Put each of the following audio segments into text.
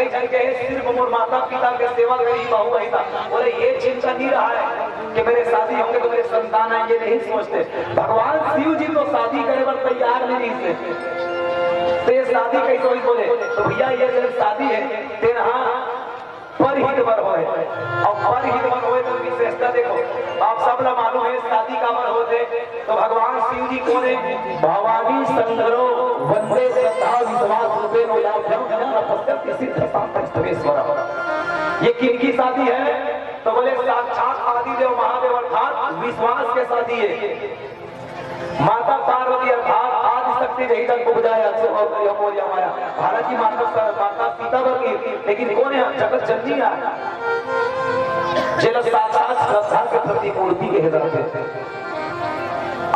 कई जन के सिर्फ मोर माता पिता के सेवा करी बहु वही था। बोले ये चिंता नहीं रहा है कि मेरे शादी होंगे तो मेरे संतान आएंगे, नहीं सोचते। भगवान शिव जी तो शादी करे पर तैयार नहीं थे, तो ये शादी कैसे हुई? बोले तो भैया ये जब शादी है तेरा पर हित वर हो, और पर हित वर हो तो विशेषता देखो। आप सब लोग मालूम है शादी का वर होते तो भगवान शिव जी कौन है? भवानी शंकरो वंदे श्रद्धा विश्वास रूपेण ये किनकी शादी है? तो बोले साक्षात आदिदेव महादेव अर्थात विश्वास के शादी है। माता पार्वती अर्थात आदि शक्ति जही तक उपजाया माया। हालांकि माता सीता की, लेकिन कौन है? जगत जननी है, जिला साक्षात श्रद्धा के प्रति मूर्ति के हृदय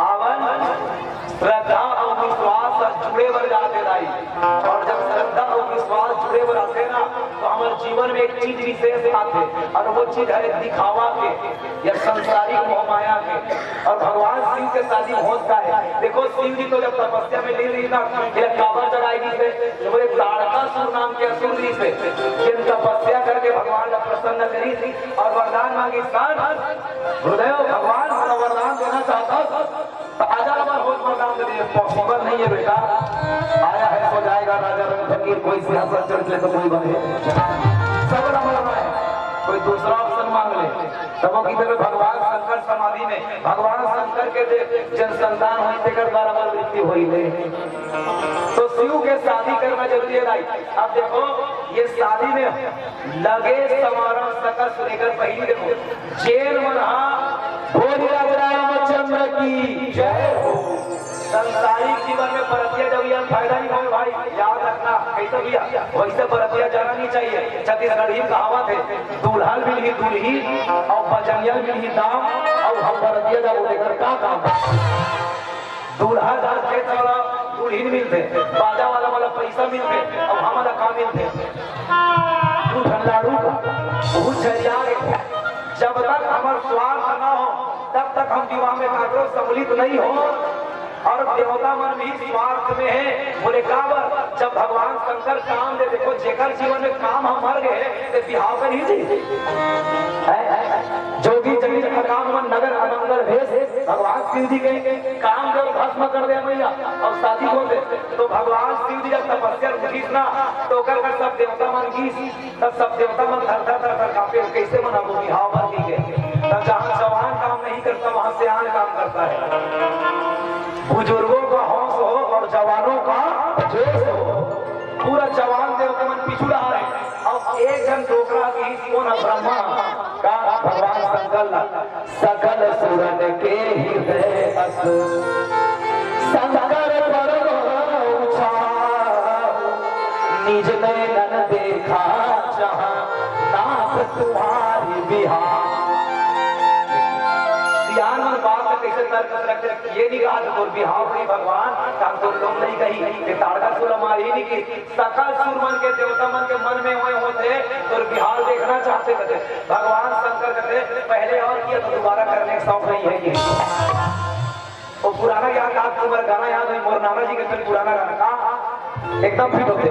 आवन श्रद्धा और विश्वास जुड़े बर जाते दाई। और जब श्रद्धा और विश्वास जुड़े बर आते ना तो हमारे जीवन में एक चीज विशेष आते, और वो चीज है दिखावा के या संसारिक मोह माया के। और भगवान शिव के शादी होता है। देखो शिव जी तो जब तपस्या में लीन ना काबर जगाएगी से बोले ताड़कासुर नाम के असुर जी से जिन तपस्या करके भगवान का प्रसन्न करी थी और वरदान मांगी। हृदय भगवान हमारा वरदान देना चाहता आजा वरदान दे, पॉसिबल नहीं है बेटा। आया है हो जाएगा राजा रंग फकीर, कोई सियासत चढ़ ले तो कोई बने, सब रमना है, कोई दूसरा ऑप्शन मांग ले। तब की तरह भगवान शंकर समाधि में भगवान शंकर के जन संतान होने के द्वारा मृत्यु हुई ले, तो शिव के शादी करना जरूरी है भाई। अब देखो ये शादी में लगे समारोह सकस लेकर पहली देखो जेल में रहा भोले रामचंद्र की जय हो। संसारिक जीवन में बरतिया जब यह फायदा नहीं हो भाई, याद रखना कैसे भैया वैसे बरतिया जाना नहीं चाहिए। छत्तीसगढ़ी कहावत है दूल्हन मिल ही दूल्ही और बजनिया मिल ही दाम, और हम बरतिया जब लेकर का काम दूल्हा दूल्हीन मिलते, बाजा वाला वाला पैसा मिलते और हमारा काम मिलते लाड़ू जब तक हमारा स्वार्थ न हो तब तक हम विवाह में कागरो सम्मिलित नहीं हो। और देवता मन भी स्वार्थ में है। बोले काबर जब भगवान शंकर काम दे, देखो जेकर जीवन में काम हम मर गए तो बिहाव कर ही जो भी जगह जगह काम मन नगर अनंगर भेज भगवान शिव जी के काम जब भस्म कर दे मैया और शादी हो दे तो भगवान शिव जी जब तपस्या उठीस ना तो कर सब देवता मन की तब सब देवता मन धर काफे कैसे मना वो बिहाव भर के तब जहाँ जवान काम नहीं करता वहां से आन काम करता है। बुजुर्गों का हौस हो और जवानों का जोश हो। पूरा जवान देव के मन पिछुड़ा है और एक जन डोकरा की कौन ब्रह्मा का भगवान सकल सुरन के हृदय अस शंकर पर निज नयन देखा जहां नाथ तुम्हारी बिहार। कैसे तर्क रखते ये नहीं कहा तो बिहाव नहीं भगवान काम तो लोग नहीं कही ताड़कासुर हमारी नहीं की सकल सुर मन के देवता मन के मन में हुए होते तो बिहार देखना चाहते थे। भगवान शंकर कहते पहले और किया तो दोबारा करने का शौक नहीं है ये। वो पुराना याद आप तुम्हारा गाना याद है मोर नाना जी के फिर पुराना गाना का एकदम फिट होते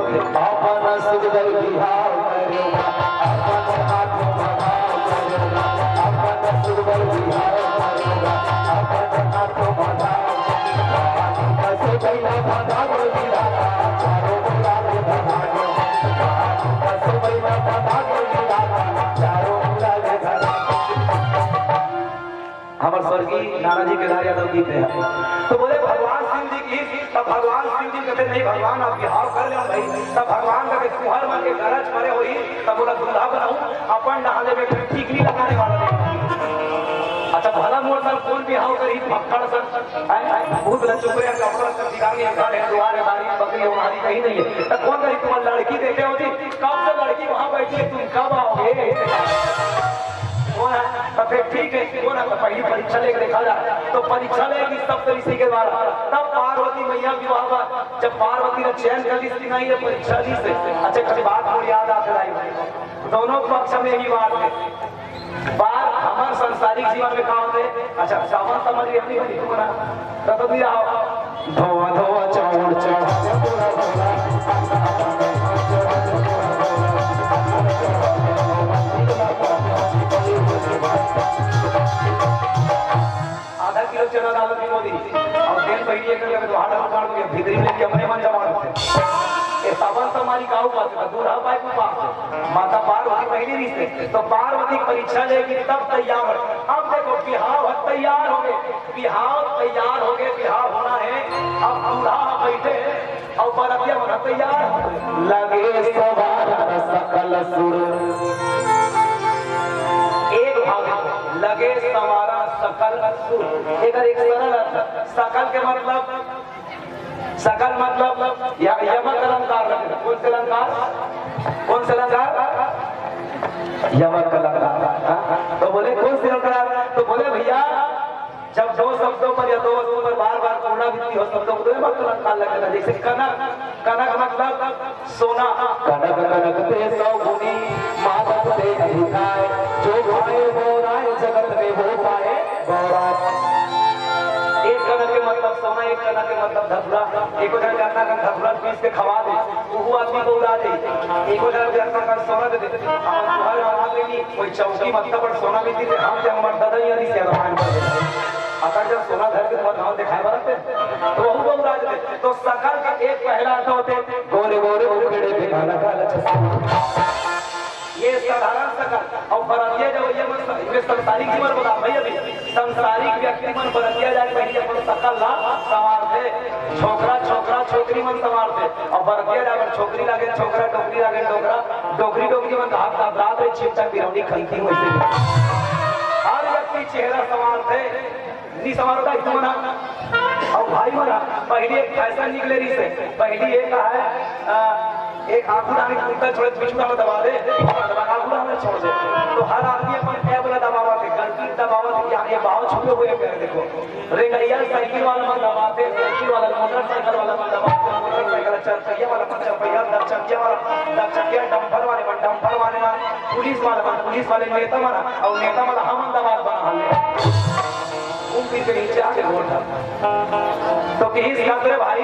हमारे स्वर्गीय नाना जी के यादव गीत है। तो बोले भगवान शिव जी की तब भगवान शिव जी कहते नहीं भगवान आप बिहाव कर ले भाई। तब भगवान कहते तुहर मन के गरज मरे हुई तब बोला दूल्हा बनाऊं अपन नहाने में ठीक नहीं लगाने वाला नहीं। अच्छा भला मोर सर कौन बिहाव करी भक्कड़ सर भूत न चुप रहे कपड़ा सर दिखाई है घर है द्वार है बारी बकरी है हमारी कहीं नहीं है। तब कौन करी तुम्हारी लड़की देखे होती कब से लड़की वहां बैठी है तुम कब आओगे? तो फिर ठीक है क्यों ना पहली परीक्षा लेकर देखा जाए तो परीक्षा लेगी सप्तऋषि के द्वारा। तब पार्वती मैया विवाह हुआ जब पार्वती ने चयन कर ली नहीं है परीक्षा दी से। अच्छा किसी बात को याद आकर आई दोनों पक्ष में ही बात है। बात हमारे संसारिक जीवन में कहा होते अच्छा सावन समझ अपनी तो दिया धोआ धोआ चाउर चाउर मोदी और तेल पहिए करके तो हाथ काट के भीतरी लेके हमने मन जमा करते ये सावन समारी का हुआ था दूल्हा भाई को पास माता पार्वती पहली रिश्ते तो पार्वती परीक्षा लेगी तब तैयार। अब देखो बिहाव तैयार हो गए, बिहाव तैयार हो गए, बिहाव होना है। अब दूल्हा बैठे और बरातिया बना तैयार लगे सवार सकल सुर एक भाग लगे सवारा सकल सुर एक सरल सकल के मतलब सकल मतलब यमक अलंकार रखना। कौन से अलंकार, कौन से अलंकार? यमक अलंकार। तो बोले कौन से अलंकार? तो बोले भैया जब दो शब्दों पर या दो वस्तुओं पर बार बार पुनरावृत्ति हो शब्दों को यमक अलंकार लगेगा। जैसे कनक, कनक मतलब सोना, कनक कनकते सौ गुनी माधव से अधिकाय जो भाए वो राय जगत में हो पाए गौरव। एक कनक के मतलब सोना, एक कनक के मतलब धतुरा। एक जन जाता कर धतुरा पीस के खवा दे वो आदमी को उड़ा दे। एक जन जाता कर सोना दे दे हम सुहाग बना देनी कोई चौकी मतलब पर सोना भी दे हम जब मर दादा यानी से भगवान कर दे अगर जब सोना धर के बहुत हम दिखाई बरते तो वो उड़ा दे। तो सकल का एक पहला अर्थ होते गोरे गोरे उखड़े पे काला काला चश्मा, ये साधारण सकल। और बरतिया जब ये संसारिक जीवन बता भाई अभी संसारिक व्यक्ति मन बरतिया जाए पहले अपन सकल ला सवार थे, छोकरा छोकरा छोकरी मन सवार थे। और बरतिया जाकर छोकरी लागे छोकरा, डोकरी लागे डोकरा, डोकरी डोकरी मन हाथ रात रे छिपटा बिरौनी खलती वैसे हर व्यक्ति चेहरा सवार थे नी सवार होता इतना। और भाई बोला पहली एक फैशन निकले रही से पहली एक है एक आंखुड़ा में कुत्ता छोड़े पिछुड़ा में दबा दे आंखुड़ा में छोड़ दे तो हर आदमी अपन ऐप वाला दबावा थे गलती दबावा थे यहाँ ये बाव छुपे हुए पैर देखो रेंगड़िया साइकिल वाला मन दबाते, साइकिल वाला मोटरसाइकिल वाला मन दबाते, मोटरसाइकिल चार पहिया वाला मन चरपहिया दस चक्किया डंपर वाले मन डंपर वाले ना पुलिस वाले नेता माना और नेता वाला हम दबाव बना हाले उम्र के नीचे आके वोट तो किस खतरे भाई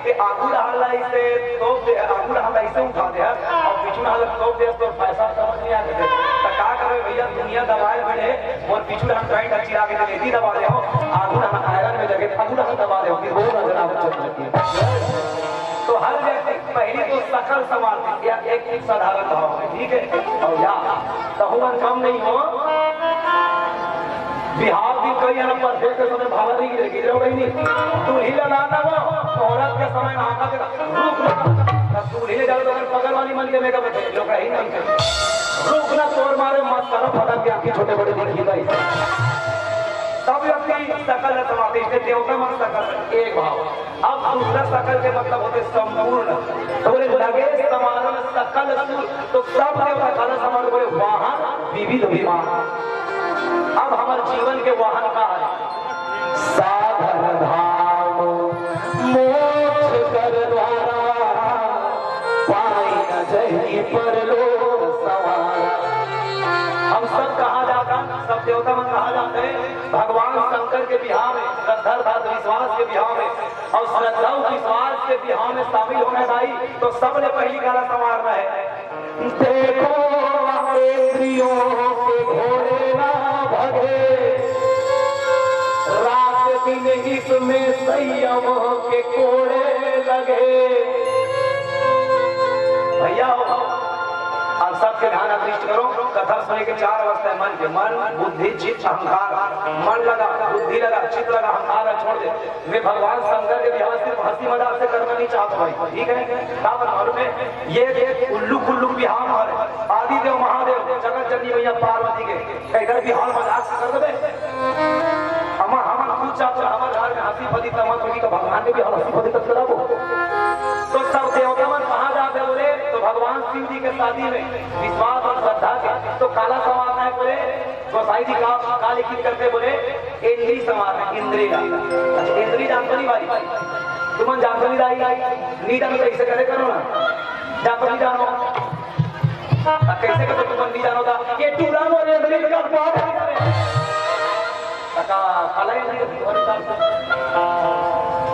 कि आगू डाला इसे तो आगू डाला इसे उठा दे और पीछू डाला तो दे तो पैसा समझ नहीं आते तो क्या करे भैया दुनिया दबाए बड़े और पीछू डाला ट्रेंड अच्छी आगे तो लेती दबा दे हो आगू डाला आयरन में जगह आगू डाला दबा दे हो फिर वो नजर आ तो हर व्यक्ति पहली तो सकल सवाल या एक साधारण भाव है ठीक है। और या कहूँ कम नहीं हो बिहार भी कई है पर देख के समय भागा नहीं गिरेगी नहीं तू ही लगाना वो औरत के समय नहाता के रुक तू ही जाओ तो पगल वाली मन के मेगा बैठे लोग ही नहीं रुक ना तोड़ मारे मत करो फटक के आंखें छोटे बड़े दिखी गई तब व्यक्ति सकल है समाते इसलिए देवता मन सकल एक भाव। अब दूसरा सकल के मतलब होते संपूर्ण तो बोले लगे समारोह सकल तो सब देवता काला समारोह बोले वाहन विविध विमान। अब हमारे जीवन के वाहन का है साधन धाम मोक्ष कर द्वारा पाई न जही पर लो सवार। हम सब कहा जाता सब देवता मन कहा जाते हैं भगवान शंकर के बिहार में श्रद्धा विश्वास के बिहार में और श्रद्धा विश्वास के बिहार में शामिल होने भाई तो सबने पहली गाला संवारना है देखो इंद्रियों के घोड़े ना भगे रात दिन इसमें संयम के कोड़े लगे। भैया आप सबके ध्यान आकृष्ट करो कथा सुनने के चार अवस्था मन के मन बुद्धि चित्त अहंकार। मन लगा बुद्धि लगा चित्त लगा अहंकार छोड़ दे। मैं भगवान शंकर के बिहार सिर्फ हंसी मजाक से करना नहीं चाहता भाई ठीक है क्या मालूम है ये उल्लू कुल्लू बिहार है आदिदेव महादेव जगत जननी भैया पार्वती के इधर बिहार मजाक से कर दे हम खुद चाहते हमारे घर में हंसी फदी तमत होगी तो भगवान ने भी हंसी फदी तक करा तो सब देवता मन कहा जाते बोले तो भगवान शिव जी के शादी में विश्वास और श्रद्धा के तो काला समाज है बोले गोसाई जी का लिखित करते बोले इंद्री समाज है इंद्री का। अच्छा इंद्री जानते नहीं भाई तुम जानते नहीं जानो तो ऐसे करे करो ना जानते नहीं जानो कैसे करते तुम नहीं जानो था ये टूरा मोरे इंद्री का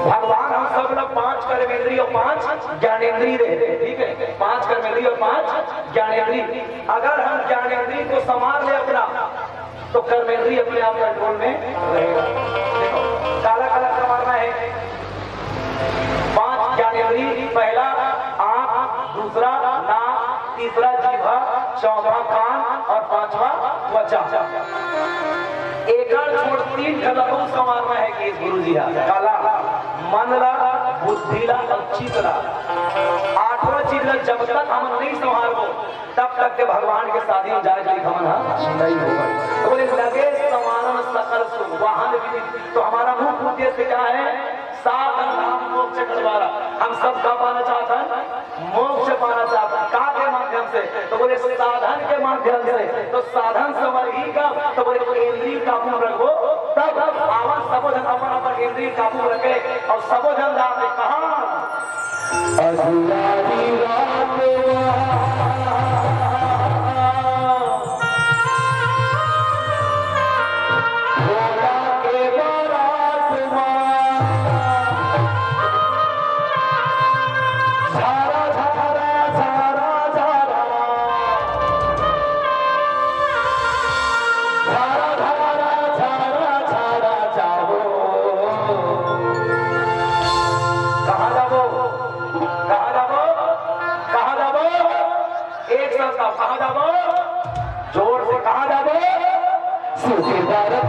भगवान हम सब लोग 5 कर्मेंद्रिय और 5 ज्ञानेंद्रिय रहते ठीक है 5 कर्मेंद्रिय और 5 ज्ञानेंद्रिय। अगर हम ज्ञानेंद्रिय को संभाल ले अपना तो कर्मेंद्रिय अपने आप कंट्रोल में रहेगा। देखो काला काला इंद्री, पहला आंख, दूसरा नाक, तीसरा जीवा, चौथा कान और पांचवा त्वचा। एकड़ छोड़ 3 कलकों संवारना है कि गुरु जी कला मनला बुद्धिला और चितला 8वां चीज जब तक हम नहीं संभालो तब तक के भगवान के शादी में जाए हमन नहीं होगा। तो बोले लगे समानन सकल सुख वाहन विधि। तो हमारा मुख्य उद्देश्य क्या है? साधन नाम मोक्ष करवाना। हम सब का पाना चाहते हैं, मोक्ष पाना चाहते हैं। का के माध्यम से? तो बोले साधन के माध्यम से। तो साधन समर्ही का तो बोले इंद्रिय काबू रखो तब आवाज सबो जन अपन अपन इंद्रिय काबू रखे और सबो जन जाते कहा अधूरी रात जोर से कहा जाबो सुखी भारत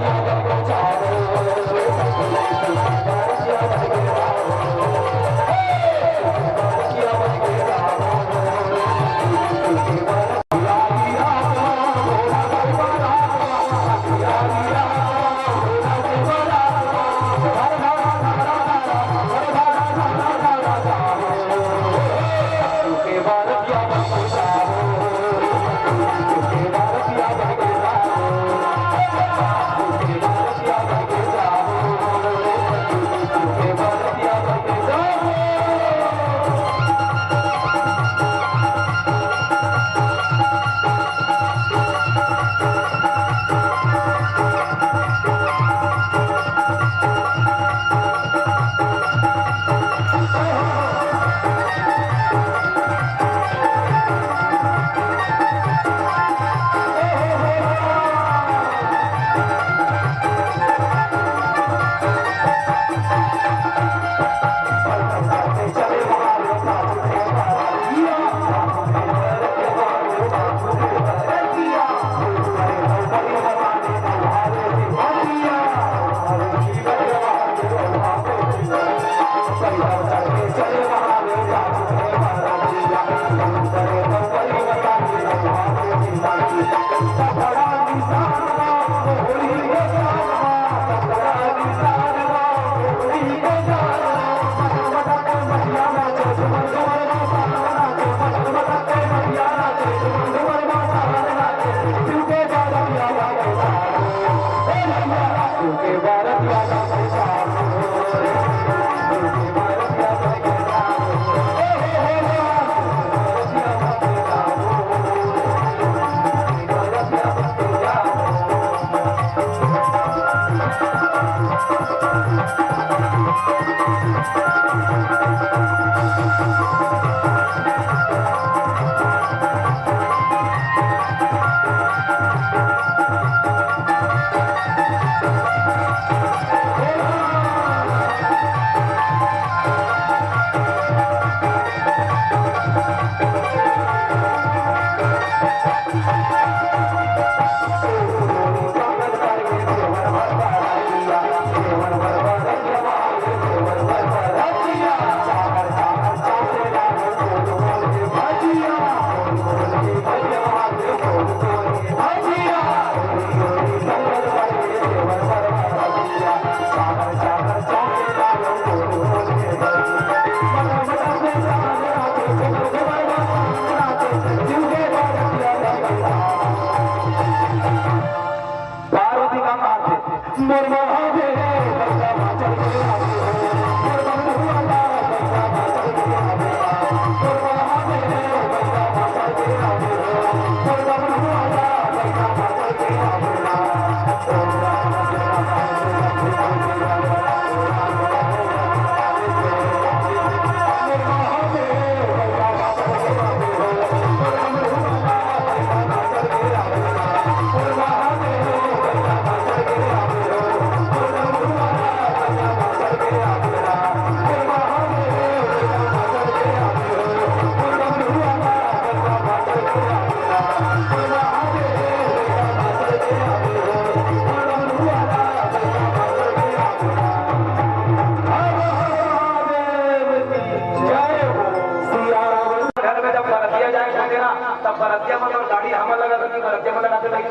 बराती हम लगा कि बराती में लगाते भाई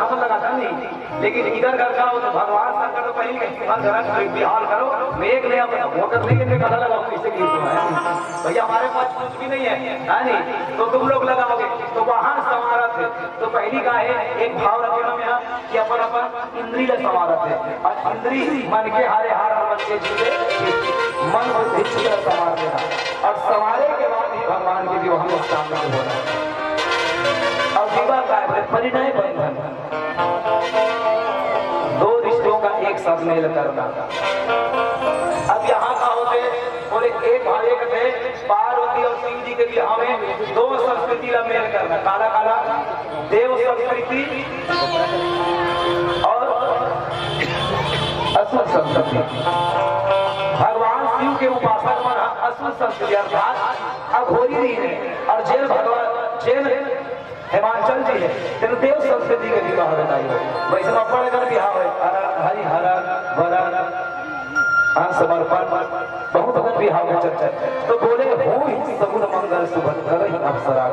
हम लगाता नहीं, लेकिन इधर घर का हो तो भगवान शंकर तो पहले घर बिहार करो मेघ ने होकर नहीं इनमें कथा लगाओ कैसे की है भैया हमारे पास कुछ भी नहीं है नहीं तो तुम लोग लगाओगे। तो वाहन समारत है तो पहली का है एक भाव रखेगा में यहाँ कि अपन अपन इंद्री ले समारत है और इंद्री मन के हारे हार और मन के जीते मन बुद्धि चित्र संवार देना और संवारे के बाद ही भगवान के विवाह में सामने होना और विवाह का है परिणय बंधन, दो रिश्तों का एक साथ मेल करना। अब यहाँ का होते और एक भाई थे पार्वती और शिव जी के विवाह में दो संस्कृति का मेल करना, काला काला देव संस्कृति और असुर संस्कृति। भगवान शिव के उपासक मन असुर संस्कृति अर्थात अघोरी नहीं है और जैन भगवान जैन हिमाचल जी है तेरे देव संस्कृति के विवाह बताइए वैष्णव पढ़ कर विवाह है हरि हरण वरण समर्पण बहुत अगर विवाह में चर्चा तो बोले हो सगुन मंगल सुभद्र अप्सरा।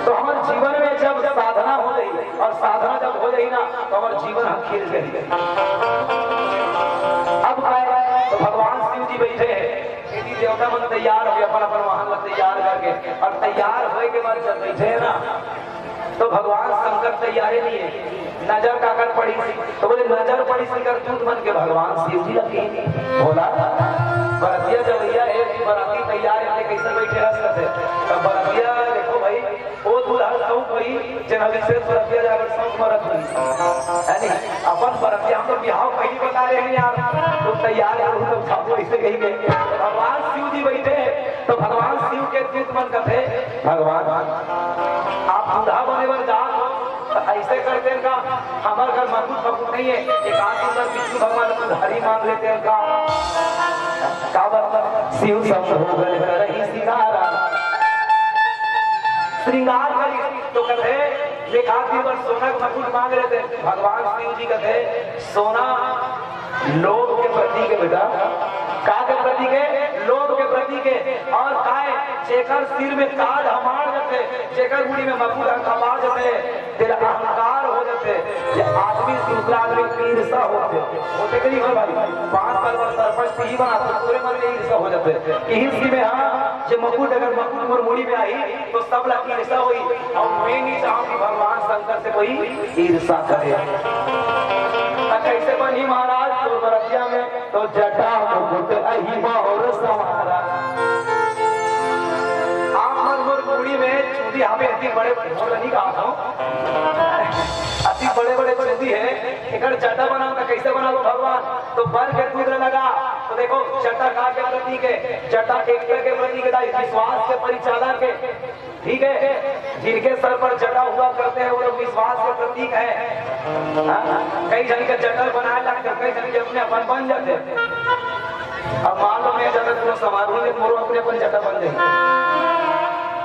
तो हमारे जीवन में जब साधना हो गई और साधना जब हो गई ना तो हमारे जीवन हम खींच गए। अब तो भगवान शिव जी बैठे हैं यदि देवता मन तैयार हो अपन अपन वाहन में तैयार करके और तैयार होने के बाद जब बैठे है ना तो भगवान शंकर तैयारी नहीं है नजर काकर पड़ी तो बोले नजर पड़ी सिकर दूध बन के भगवान शिव जी लगी बोला बरतिया जब भैया एक बराती तैयार है कैसे बैठे रह सकते तब बरतिया देखो भाई वो दूल्हा शौक भाई जना विशेष बरतिया जाकर शौक मरत हुई है नहीं अपन बरतिया हम लोग बिहाव पहली बता रहे हैं यार तो तैयार है तो सब ऐसे कही गए भगवान शिव जी बैठे तो भगवान शिव के दूत बन कर थे भगवान आप दूल्हा बने पर जा ऐसे करते हैं का हमारे घर मकुट फकुट नहीं है एक आदमी विष्णु भगवान उधारी मांग लेते हैं का मतलब शिव सब हो गए करही सिंगारा श्रृंगार करी तो कहते एक आदमी पर सोना का मकुट मांग लेते भगवान शिव जी कहते सोना लोभ के प्रतीक है बेटा का के प्रतीक है लोभ के प्रतीक है और काय जेकर सिर में काल हमार जाते जेकर मुड़ी में मकुट हमार जाते तेरा अहंकार हो जाते ये आदमी दूसरा आदमी ईर्षा होते कि नहीं हो भाई 5 साल बाद सरपंच ही बना तो पूरे मन में ईर्षा हो जाते इसी में हां जे मकुट अगर मकुट और मुड़ी में आई तो सब ला ईर्षा हुई और मैं नहीं चाहूं कि भगवान शंकर से कोई ईर्षा करे। कैसे बनी महाराज तो बरतिया में तो जटा मुकुट अही मोर सवारा आप मन मुड़ी में चूड़ी हमें अति बड़े नहीं कहा था अति बड़े बड़े चूड़ी है एक जटा बनाओ तो कैसे बना लो भगवान तो बर के दूध लगा तो देखो जटा का के प्रतीक है जटा एकता के प्रतीक है विश्वास के परिचालक के ठीक है जिनके सर पर जटा हुआ करते हैं वो लोग विश्वास के प्रतीक है। कई जन के जटर बनाए लगते कई जन के अपने अपन बन जाते अब मान लो मैं जटा पूरा समारोह में मोरो अपने अपन जटा बन जाए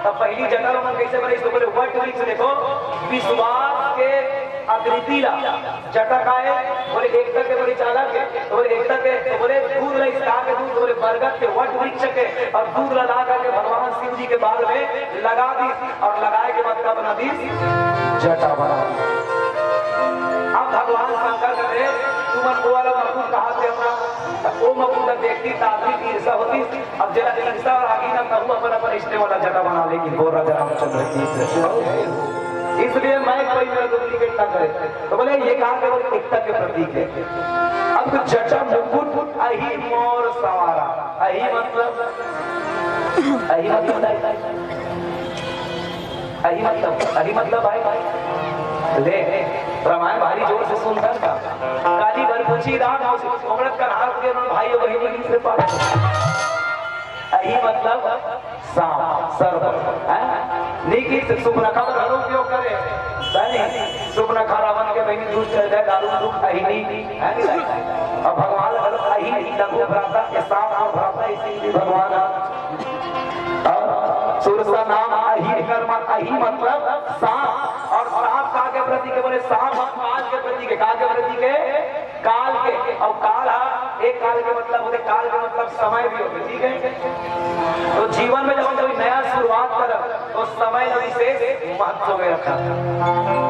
तब पहली जटा मन कैसे बने इसको बोले वट वृक्ष देखो विश्वास के आकृति ला जटा का है बोले एकता के परिचालक के तो बोले एकता के तो बोले दूध ला इसका के दूध बोले बरगद के वट वृक्ष के और दूध लगा करके भगवान शिव जी के बाल में लगा दी और लगाए के बाद क्या बना दी जटा बना दी। अब भगवान शंकर कहते तुम को वाला मकुट कहा से अपना वो मकुट देखती ताकि ईर्षा होती अब जरा ईर्षा और आगे ना कहूं अपन अपन रिश्ते वाला जटा बना लेगी बोल राजा रामचंद्र की इसलिए मैं कोई मेरा डुप्लीकेट ना करे तो बोले ये कहा केवल एकता के प्रतीक है। अब जटा मुकुट अही मोर सवारा अही मतलब भाई ले रामायण भारी जोर से सुनता था काली घर पूछी राम औरत का हाथ के भाई बहनी की से पास अही मतलब सांप सर्प नीकी से सुब्रखा का उपयोग करे सुब्रखा रावण के बहनी दूध चल जाए दारू दुख अहिनी और भगवान अही लघु भ्राता के सांप और भ्राता इसीलिए भगवान सूर्य नाम अही कर्मा अही मतलब सांप और सांप का के प्रति के बोले सांप काल के प्रति के काल के प्रति के काल के और काल एक काल के मतलब होते, काल के मतलब समय भी होते, ठीक है। तो जीवन में जब जब नया शुरुआत कर तो समय ने विशेष महत्व में रखा,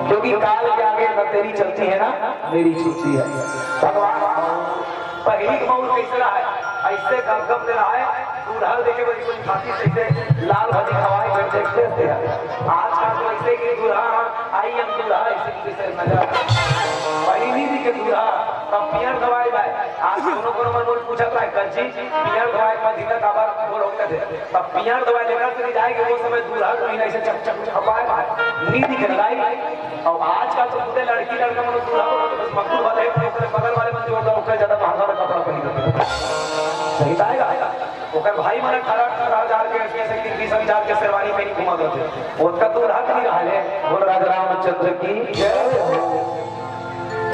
क्योंकि काल के आगे न तेरी चलती है ना मेरी चलती है। भगवान पहली मौत कैसे रहा है, ऐसे गम दे रहा है, दूल्हा देखे बड़ी कोई खाती से लाल भाजी खवाए कर देखते थे। आज का तो ऐसे कि दूल्हा आई हम दूल्हा ऐसे नजर पहली भी के दूल्हा तब पियर दवाई लाए। आज कोनो मन बोल पूछा था कच्ची पियर दवाई का दिन का बार बोल होते थे, तब पियर दवाई लेकर चली जाएगी, वो समय दूल्हा को नहीं ऐसे चक चक खवाए नींद की लड़ाई। और आज का तो पूरे लड़की लड़का मन दूल्हा को मकबूल वाले बगल वाले मन जो उससे ज्यादा महंगा कपड़ा पहन सही आएगा। ओकर भाई माने 18,000 के 20,000 के शेरवानी पहनी घुमा करते, उसका तो रात नहीं रहा है। बोल राजा रामचंद्र की जय।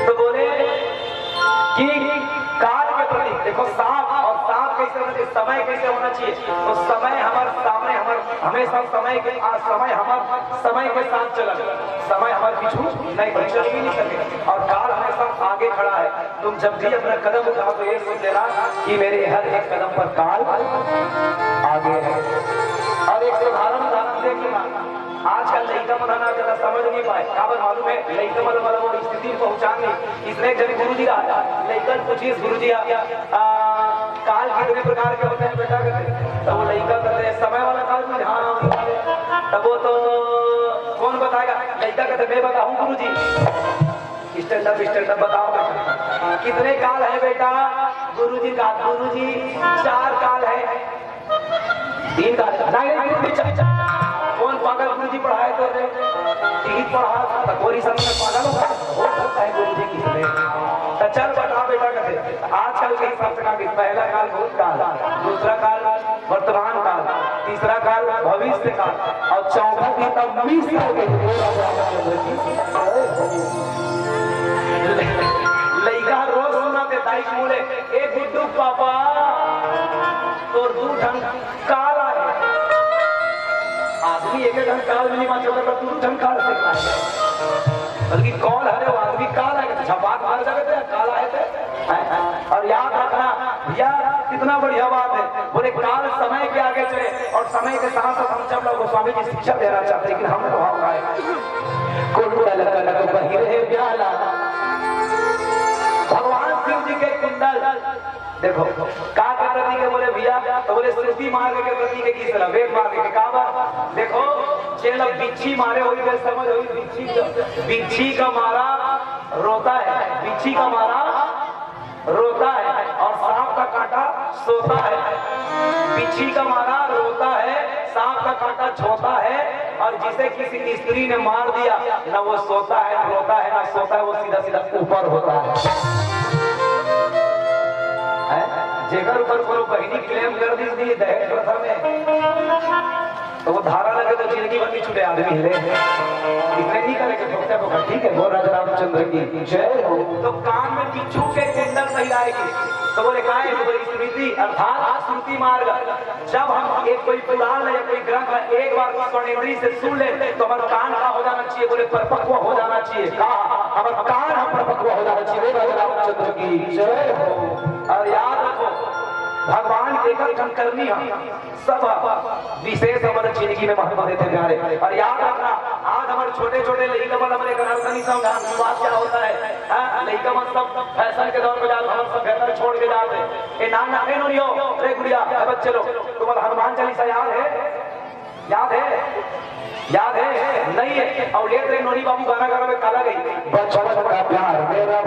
तो बोले कि काल के प्रति देखो सांप, और सांप कैसे होना चाहिए, समय कैसे होना चाहिए। तो समय हमारे सामने हमेशा समय के समय के साथ चला, समय हमारे पीछू नहीं बढ़ चल भी नहीं सके, और काल हमेशा आगे खड़ा है। तुम जब भी अपना कदम उठाओ तो ये सोच लेना कि मेरे हर एक कदम पर काल आगे है। और एक साधारण उदाहरण देखना, आजकल लड़का बनाना जरा समझ नहीं पाए, काबर मालूम है लड़का वाला वो स्थिति पहुंचाने। इसने जब गुरु जी रहा लड़का पूछिए गुरु जी काल कितने प्रकार के होते हैं बेटा, तो वो लड़का कहते हैं समय वाला काल में, हाँ तब वो तो कौन बताएगा, लड़का कहते मैं बताऊं गुरु जी, स्टैंड अप बताओ कितने काल है बेटा। गुरु जी का गुरु जी 4 काल है, 3 काल कौन पागल गुरु जी पढ़ाए तो टिकट पढ़ा तकोरी सब में पागल हो सकता है गुरु जी किसने। तो चल बता बेटा कहते आजकल के हिसाब से का पहला काल भूत काल, दूसरा काल वर्तमान काल, तीसरा काल भविष्य काल, और चौथा की तब 20 साल के लड़का रोज सुनाते दाई बोले ए गुड्डू पापा तो 2 ढंग काल आए। आदमी एक ढंग काल भी नहीं मान सकता, 2 ढंग काल सकता है, बल्कि कौन है वो आदमी काल है, छपाक मार सकते हैं काल आए थे। और याद रखना भैया कितना बढ़िया बात है, बोले काल समय के आगे चले, और समय के साथ साथ हम जब लोग गोस्वामी जी शिक्षा देना चाहते हैं, लेकिन हमने भाव का है कुंडल बहिरे प्याला। भगवान शिव जी के कुंडल देखो का के प्रतीक है, बोले भैया तो बोले श्रुति मार्ग के प्रतीक है, किस तरह वेद मार्ग के काबर देखो चेला बिच्छी मारे हुई है, समझ हुई बिच्छी का मारा रोता है, बिच्छी का मारा रोता है, और सांप का कांटा सोता है। बिच्छी का मारा रोता है, सांप का कांटा छोता है, और जिसे किसी स्त्री ने मार दिया ना वो सोता है ना रोता है ना सोता है, वो सीधा सीधा ऊपर होता है। जेकर ऊपर कोनो बहिनी क्लेम कर दी दहेज प्रथा में, तो वो धारा लगे तो जिंदगी भर नहीं छूटे आदमी हिले इसने नहीं करेगा ठोकते ठोका, ठीक है। बोल राजा रामचंद्र की जय हो। तो कान में बिच्छू के कुंडल सही आएगी, तो बोले का है, बोले स्मृति अर्थात श्रुति मार्ग। जब हम एक कोई पुराण या कोई ग्रंथ एक बार स्वर्णेंद्री से सुन ले तो हमारा कान का हो जाना चाहिए, बोले परिपक्व हो जाना चाहिए, कहा हमारा कान हम परिपक्व हो जाना चाहिए। राजा रामचंद्र की जय हो। और याद रखो भगवान के एकल करनी सब विशेष हमारे जिंदगी में महत्व देते प्यारे। और याद रखना आज हमारे छोटे छोटे लड़का मन हमारे नहीं समझा बात क्या होता है, लड़का मन सब फैशन के दौर में जाते, हम सब बेहतर छोड़ के जाते ए ना ना नो नियो रे गुड़िया बच्चे लोग तुम्हारा हनुमान चालीसा याद है नहीं है, और ले रे नोनी बाबू गाना गाना में काला गई बचपन का प्यार मेरा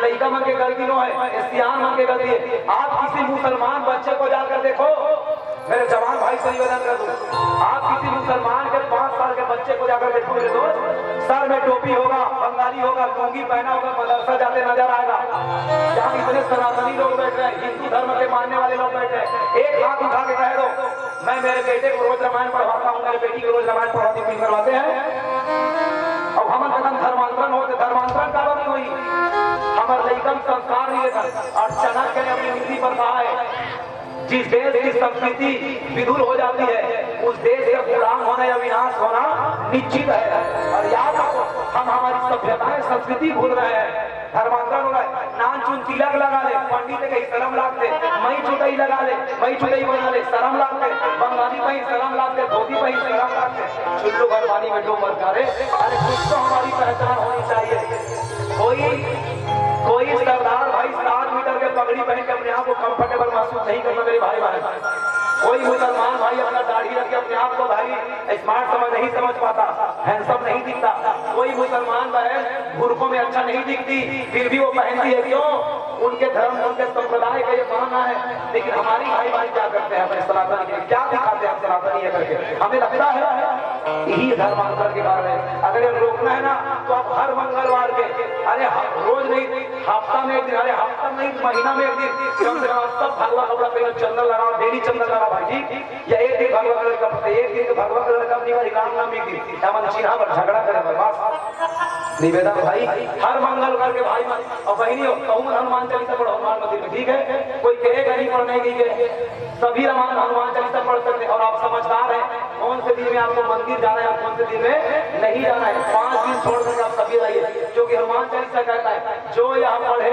लड़का मन के गलती नो है, सियान मन के गलती है। आप किसी मुसलमान बच्चे को जाकर देखो, मेरे जवान भाई से निवेदन कर दूं, आप किसी मुसलमान के 5 साल के बच्चे को जाकर देखो मेरे दोस्त, सर में टोपी होगा, बंगाली होगा, लुंगी पहना होगा, मदरसा जाते नजर आएगा। जहाँ इतने सनातनी लोग बैठ रहे, हिंदू धर्म के मानने वाले लोग बैठ रहे, एक हाथ उठा के कह दो मैं मेरे बेटे को रोज रामायण पढ़वाता हूँ, मेरे बेटी को रोज रामायण पढ़वाती हूँ, करवाते हैं। और हम धर्मांतरण होते, धर्मांतरण का नहीं हुई हमारे लइकन संस्कार नहीं देता। और चाणक्य ने अपनी नीति पर कहा है, जिस देश की संस्कृति विदुर हो जाती है उस देश का गुलाम होना या विनाश होना निश्चित है। और याद रखो, हम हमारी सभ्यताएं संस्कृति भूल रहे हैं। धर्मांतरण हो रहा है, नान चुन तिलक लगा ले, पंडित कहीं शर्म लागते, मई चुटई लगा ले, मई चुटई बना ले, शर्म लागते, बंगाली कहीं शर्म लागते, धोती कहीं शर्म लागते, चुल्लू भर पानी में डूब मर करे। अरे कुछ तो हमारी पहचान होनी चाहिए। कोई सरदार भाई 7 मीटर के पगड़ी पहन के अपने आप को कंफर्टेबल महसूस नहीं करता मेरे भाई बहन। कोई मुसलमान भाई अपना दाढ़ी रख के अपने आप को भाई स्मार्ट नहीं समझ पाता, हैंडसम नहीं दिखता। कोई मुसलमान बहन बुर्कों में अच्छा नहीं दिखती, फिर भी वो पहनती है। क्यों? उनके धर्म, उनके संप्रदाय का ये मानना है। लेकिन हमारी भाई भाई क्या करते हैं अपने सनातन के, क्या दिखाते हैं सनातन ये करके? हमें लगता है यही धर्मांतर के कारण है। अगर ये रोकना है ना तो आप हर मंगलवार के, अरे रोज नहीं, हफ्ता में एक दिन, अरे हफ्ता नहीं महीना में एक दिन कम से कम सब भगवा कपड़ा पहनो, चंदन लगाओ, डेली चंदन लगाओ भाई जी। या एक दिन भगवा कलर का, एक दिन भगवा कलर का निकाल राम नाम एक दिन या मन चिन्हा पर झगड़ा करे बस निवेदन भाई हर मंगलवार के भाई और बहनियों कहूँ हनुमान चालीसा पढ़ो हनुमान मंदिर में, ठीक है? कोई कहेगा नहीं पढ़ने की के सभी हनुमान चालीसा पढ़ सकते। और आप समझदार हैं, कौन से दिन में आपको मंदिर जाना है और कौन से दिन में नहीं जाना है। 5 दिन छोड़ कर आप सभी रहिए, जो कि हनुमान चालीसा कहता है, जो यह पढ़े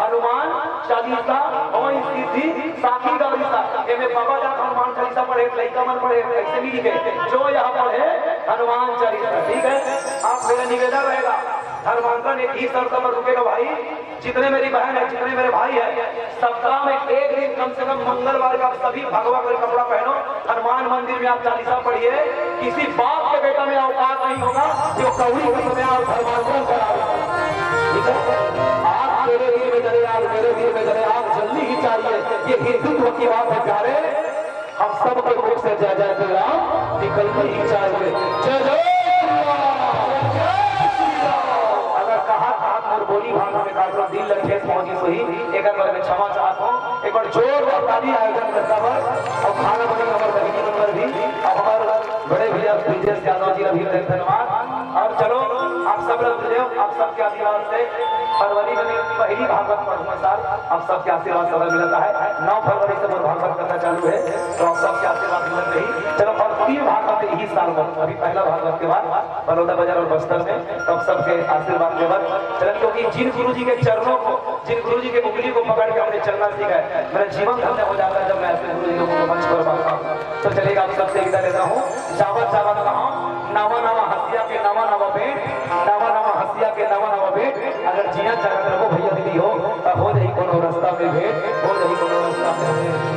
हनुमान चालीसा और सिद्धि साखी गौरीसा। में बाबा जाकर हनुमान चालीसा पढ़े, लड़का मन पढ़े, ऐसे नहीं लिखे, जो यह पढ़े हनुमान चालीसा, ठीक है? आप मेरा निवेदन रहेगा, धर्मांतरण एक ही शर्त पर रुकेगा भाई। जितने मेरी बहन है, जितने मेरे भाई है, सप्ताह में एक दिन कम से कम मंगलवार का सभी भगवा का कपड़ा पहनो, हनुमान मंदिर में आप चालीसा पढ़िए। किसी बाप के बेटा में औकात नहीं होगा जो कौड़ी में आप धर्मांतरण कराओ, ठीक है? आप मेरे दिल में चले, आप मेरे दिल में चले, आप जल्दी ही चाहिए। ये हिंदुत्व की बात है प्यारे, हम सबके मुख से जय जय श्री राम निकलना ही चाहिए। जय जय बोली भाषा में कार्यक्रम दिल लगे पहुंची सही एक बार में क्षमा चाहता हूँ। एक बार जोरदार ताली आयोजन करता है और खाना बदल नंबर बहिनी नंबर भी और हमारे बड़े भैया ब्रिजेश यादव जी भी धन्यवाद। और चलो आप सब लोग, आप सबके आशीर्वाद से फरवरी में पहली भागवत प्रथम साल आप सबके आशीर्वाद सब मिलता है। 9 फरवरी से भागवत करना चालू है, तो आप सबके आशीर्वाद मिल रही। चलो और 3 भागवत यही साल में, अभी पहला भागवत के बाद बड़ौदा बाजार और बस्तर में, तो सबके आशीर्वाद के बाद चलन, क्योंकि जिन गुरु जी के चरणों को, जिन गुरु जी के उंगली को पकड़ के हमने चलना सीखा है, मेरा जीवन धन्य हो जाता है जब मैं ऐसे गुरु जी को मंच पर पाता हूँ। तो चलिएगा आप सबसे विदा लेता हूँ। चावत चावत कहा नावा नावा हसिया के नवा नवा भेंट, नवा नवा हसिया के नवा नवा भेंट। अगर जिया जगत रखो भैया दीदी हो जाए कोनो रास्ता में भेंट, हो जाए कोनो रास्ता में भेंट।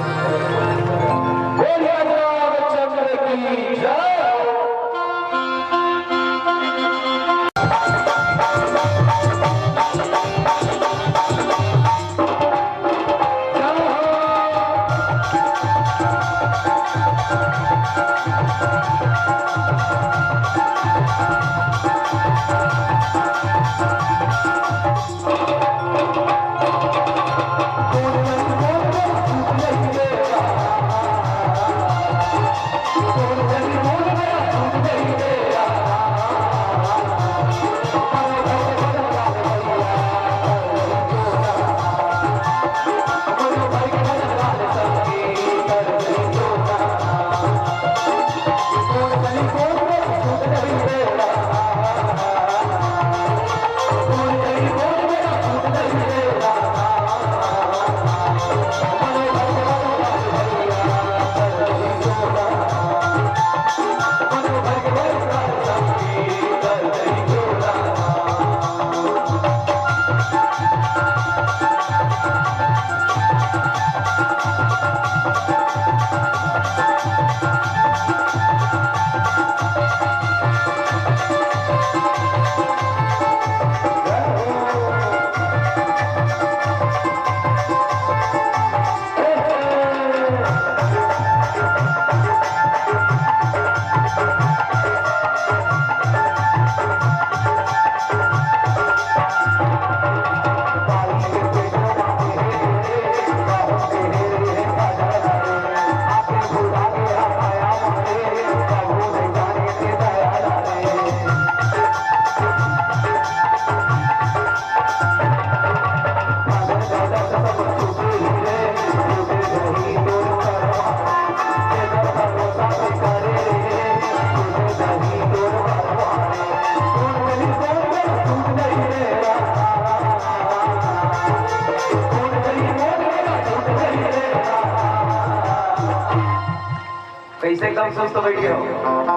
कैसे एकदम सुस्त बैठ गए हो?